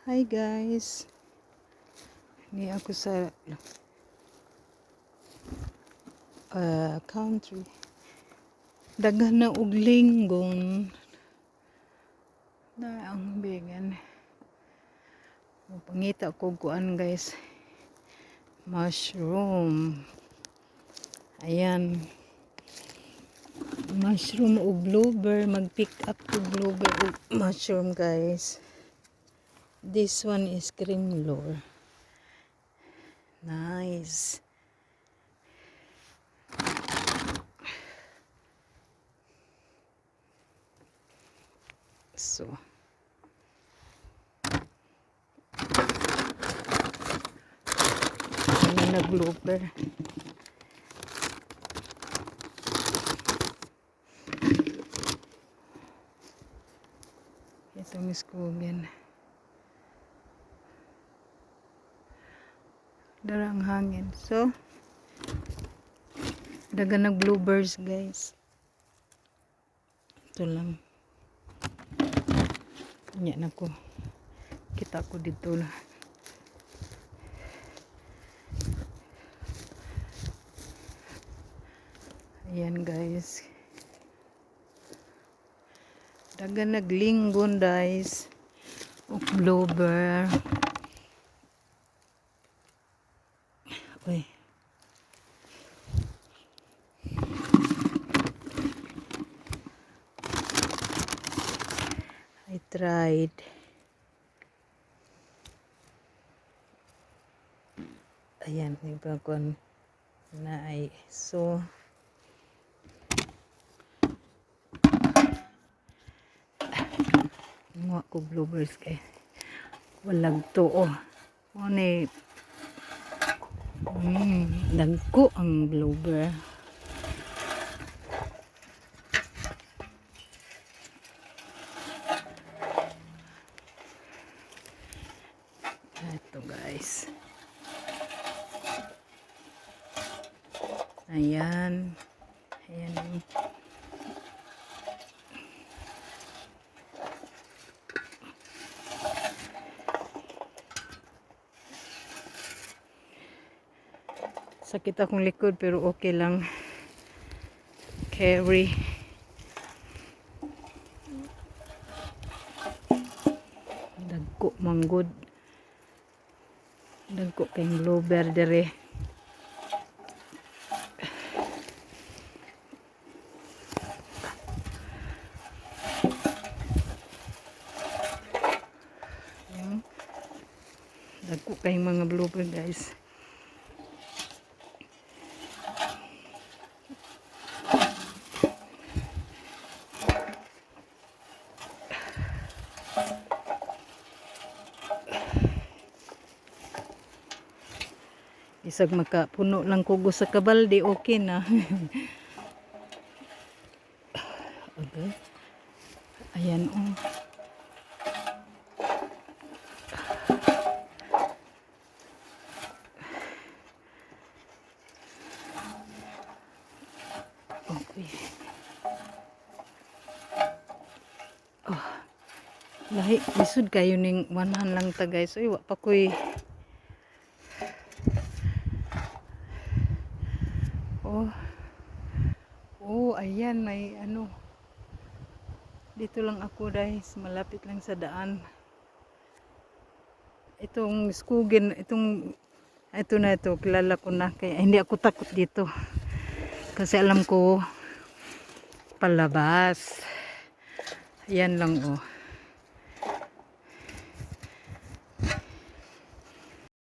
Hi guys, ni ako sa country. Daghan na og linggon. Na ang bigan. Pangita ko kuan guys. Mushroom. Ayan. Mushroom o bluebird. Mag-pick up to bluebird o mushroom guys. This one is cream lure. Nice. So, ano na blooper. Ito Miss Kugan. Darang hangin. So, dagan ng bluebirds guys. Ito lang. Kanya na ko. Kita ko dito na. Ayan guys. Dagan naglinggon guys. O bluebird. Uy. I tried. Ayan, ibang kon na ay so mga ko bluebirds kay walang tuo. Oni dagko ang bluebird. Ito guys. Ayan. Ayan. Sakit akong likod pero okay lang. Carry. Dagko manggod. Dagko kayong bluebird dere. Dagko kayong mga bluebird guys. Isag makapuno lang kugo sa kabalde, okay na. Okay. Ayan oh. Okay. Oh. Lahi, lisod kayo ning wanhan lang ta guys. Uy, wa pa koy Oh, ayan may ano. Dito lang ako guys, malapit lang sa daan. Itong skugin, ito na ito, kilala ko na kaya hindi ako takot dito. Kasi alam ko palabas. Ayan lang oh.